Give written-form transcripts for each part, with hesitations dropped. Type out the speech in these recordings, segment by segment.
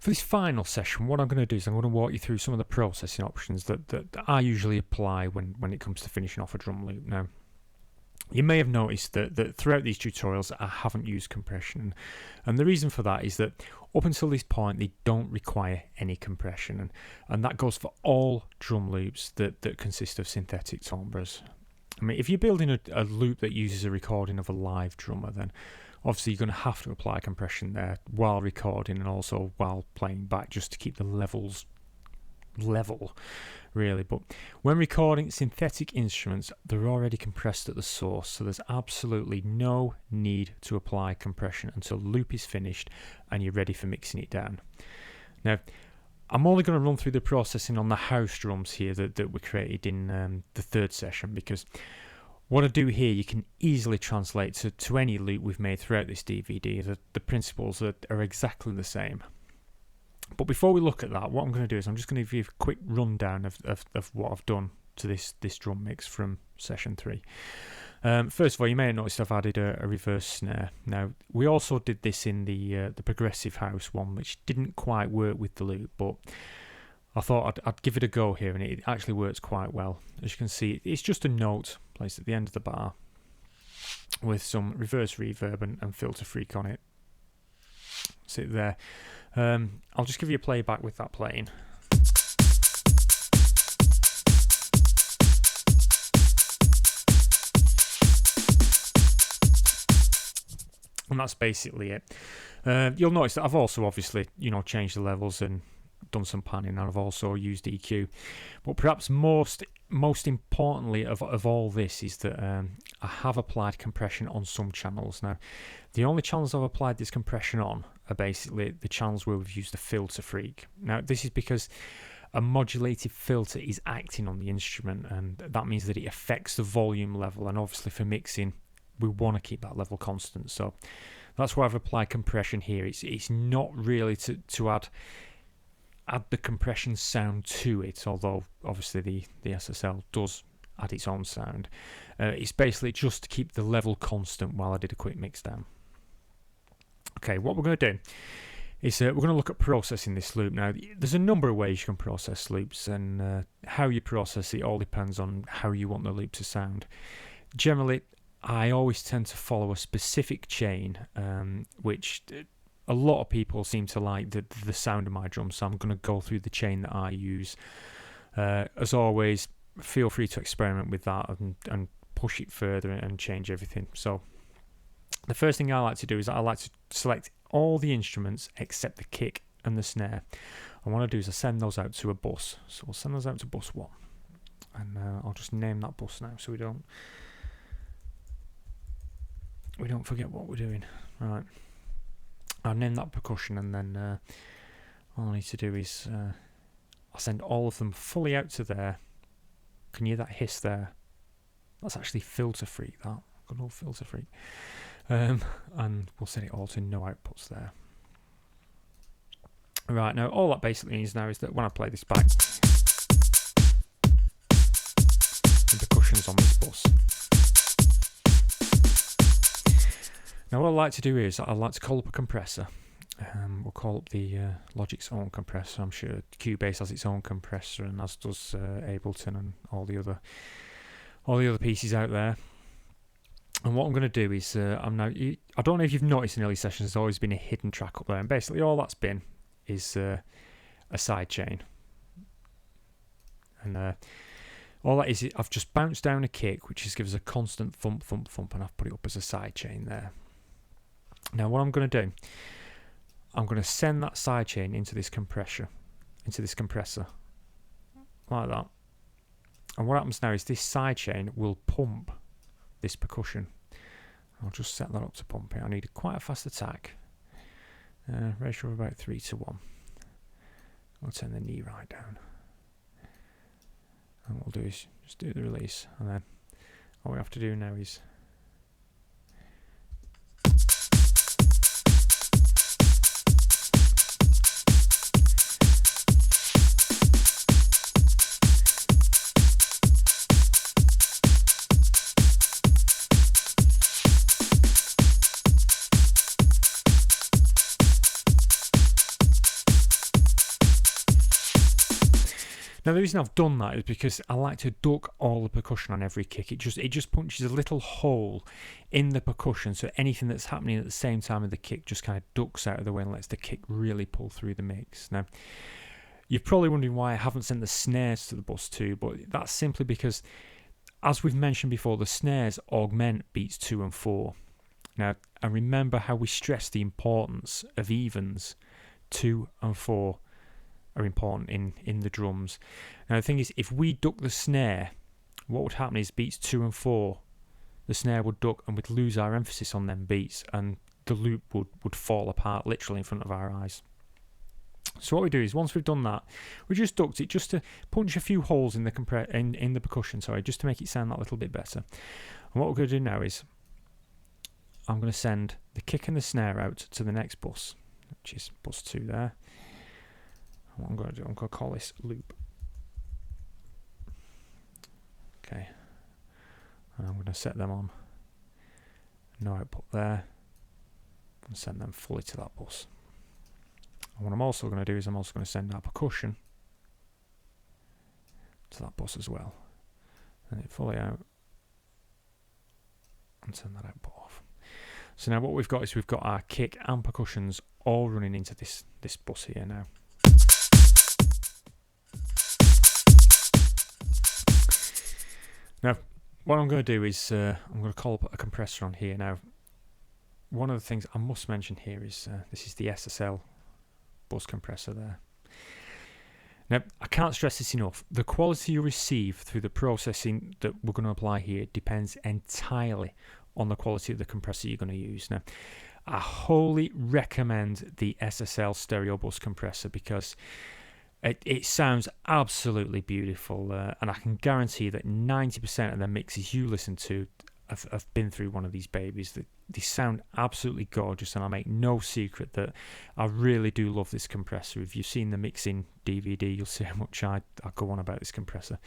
For this final session, what I'm going to do is I'm going to walk you through some of the processing options that I usually apply when it comes to finishing off a drum loop. Now, you may have noticed that throughout these tutorials I haven't used compression, and the reason for that is that up until this point they don't require any compression, and that goes for all drum loops that consist of synthetic timbres. I mean, if you're building a loop that uses a recording of a live drummer, then obviously you're going to have to apply compression there while recording and also while playing back, just to keep the levels level, really. But when recording synthetic instruments, they're already compressed at the source, so there's absolutely no need to apply compression until the loop is finished and you're ready for mixing it down. Now, I'm only going to run through the processing on the house drums here that were created in the third session, because what I do here you can easily translate to any loop we've made throughout this DVD. The principles are exactly the same. But before we look at that, what I'm going to do is I'm just going to give you a quick rundown of what I've done to this drum mix from session 3. First of all, you may have noticed I've added a reverse snare. Now, we also did this in the progressive house one, which didn't quite work with the loop, but I thought I'd give it a go here, and it actually works quite well. As you can see, it's just a note placed at the end of the bar with some reverse reverb and filter freak on it. Sit there. I'll just give you a playback with that playing. And that's basically it. You'll notice that I've also obviously, changed the levels and done some panning, and I've also used EQ. But perhaps most importantly of all this is that I have applied compression on some channels. Now, the only channels I've applied this compression on are basically the channels where we've used the filter freak. Now, this is because a modulated filter is acting on the instrument, and that means that it affects the volume level, and obviously for mixing we want to keep that level constant. So that's why I've applied compression here. It's not really to add the compression sound to it, although obviously the SSL does add its own sound. It's basically just to keep the level constant while I did a quick mix down. Okay, what we're going to do is we're going to look at processing this loop. Now, there's a number of ways you can process loops, and how you process it all depends on how you want the loop to sound. Generally, I always tend to follow a specific chain, which a lot of people seem to like the sound of my drums, so I'm going to go through the chain that I use. As always, feel free to experiment with that and push it further and change everything. So the first thing I like to do is I like to select all the instruments except the kick and the snare. And what I do is I send those out to a bus. So we'll send those out to bus 1. And I'll just name that bus now so we don't forget what we're doing. Right. I'll name that percussion, and then all I need to do is I'll send all of them fully out to there. Can you hear that hiss there? That's actually filter freak, that. Good old filter freak. And we'll set it all to no outputs there. Right, now all that basically means now is that when I play this back, the percussion's on this bus. Now what I like to do is I like to call up a compressor. We'll call up the Logic's own compressor. I'm sure Cubase has its own compressor, and as does Ableton and all the other pieces out there. And what I'm going to do is I don't know if you've noticed in early sessions, there's always been a hidden track up there, and basically all that's been is a side chain. And all that is, I've just bounced down a kick, which just gives a constant thump, thump, thump, and I've put it up as a side chain there. Now what I'm going to do, I'm going to send that side chain into this compressor, like that. And what happens now is this side chain will pump this percussion. I'll just set that up to pump it. I need quite a fast attack. Ratio of about 3:1. I'll turn the knee right down. And what we'll do is just do the release, and then all we have to do now is Now the reason I've done that is because I like to duck all the percussion on every kick. It just punches a little hole in the percussion, so anything that's happening at the same time of the kick just kind of ducks out of the way and lets the kick really pull through the mix. Now you're probably wondering why I haven't sent the snares to the bus 2, but that's simply because, as we've mentioned before, the snares augment beats 2 and 4. Now, and remember how we stress the importance of evens. 2 and 4 are important in the drums. Now, the thing is, if we duck the snare, what would happen is beats 2 and 4, the snare would duck and we'd lose our emphasis on them beats, and the loop would fall apart literally in front of our eyes. So what we do is, once we've done that, we just ducked it just to punch a few holes in the in the percussion, just to make it sound that little bit better. And what we're going to do now is, I'm going to send the kick and the snare out to the next bus, which is bus 2 there. And what I'm going to do, I'm going to call this loop. Okay. And I'm going to set them on no output there and send them fully to that bus. And what I'm also going to do is I'm also going to send our percussion to that bus as well. And it fully out and turn that output off. So now what we've got is we've got our kick and percussions all running into this bus here now. Now what I'm going to do is I'm going to call up a compressor on here. Now one of the things I must mention here is this is the SSL bus compressor there. Now, I can't stress this enough. The quality you receive through the processing that we're going to apply here depends entirely on the quality of the compressor you're going to use. Now, I wholly recommend the SSL stereo bus compressor because it sounds absolutely beautiful, and I can guarantee that 90% of the mixes you listen to have been through one of these babies. They sound absolutely gorgeous, and I make no secret that I really do love this compressor. If you've seen the mixing DVD, you'll see how much I go on about this compressor.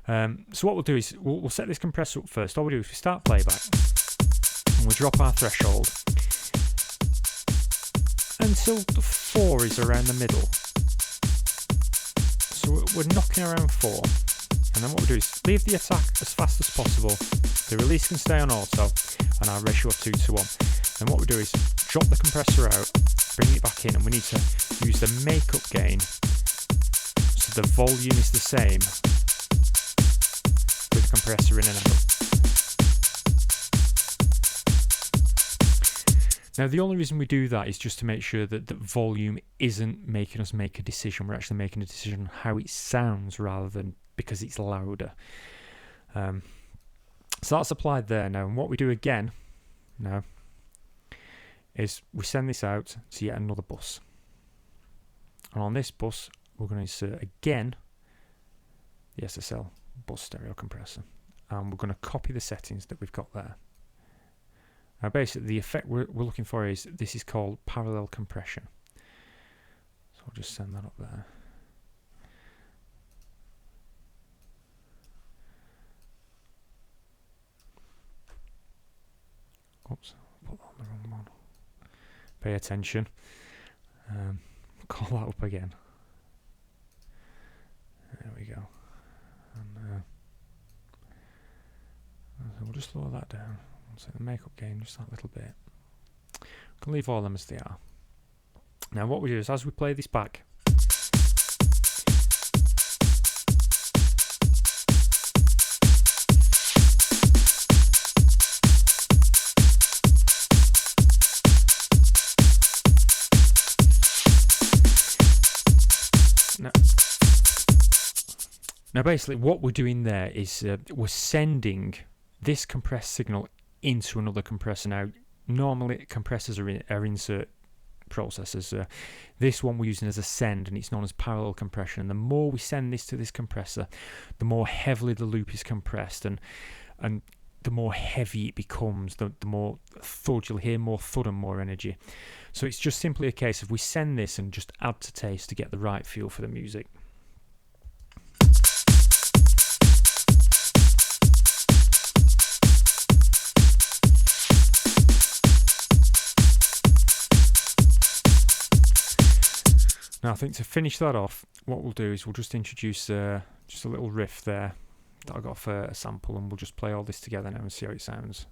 So what we'll do is we'll set this compressor up first. All we do is we start playback and we drop our threshold until the 4 is around the middle. So we're knocking around 4. And then what we do is leave the attack as fast as possible. The release can stay on auto, and our ratio of 2 to 1. And what we do is drop the compressor out, bring it back in, and we need to use the makeup gain so the volume is the same with the compressor in and out. Now the only reason we do that is just to make sure that the volume isn't making us make a decision. We're actually making a decision on how it sounds rather than because it's louder. So that's applied there now, and what we do again now is we send this out to yet another bus, and on this bus we're going to insert again the SSL bus stereo compressor, and we're going to copy the settings that we've got there. Now basically the effect we're looking for is, this is called parallel compression, so I'll just send that up there. Oops, put that on the wrong one. Pay attention. Call that up again. There we go. And so we'll just lower that down. So the makeup gain just that little bit. We can leave all of them as they are. Now what we do is, as we play this back, Now basically what we're doing there is we're sending this compressed signal into another compressor. Now normally compressors are insert processors. This one we're using as a send, and it's known as parallel compression. And the more we send this to this compressor, the more heavily the loop is compressed, and the more heavy it becomes, the more thud. You'll hear more thud and more energy. So it's just simply a case of we send this and just add to taste to get the right feel for the music. Now Now I think to finish that off, what we'll do is we'll just introduce just a little riff there that I got for a sample, and we'll just play all this together now and see how it sounds.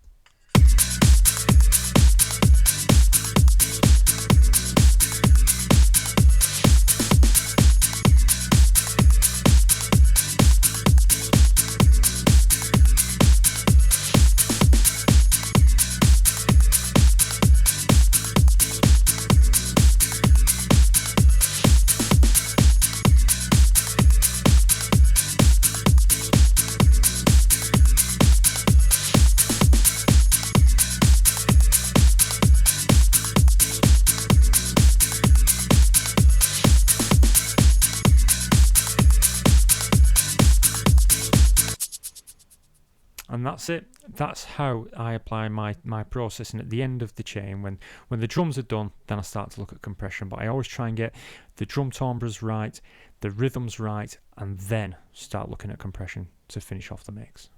And that's it. That's how I apply my processing at the end of the chain. When the drums are done, then I start to look at compression. But I always try and get the drum timbres right, the rhythms right, and then start looking at compression to finish off the mix.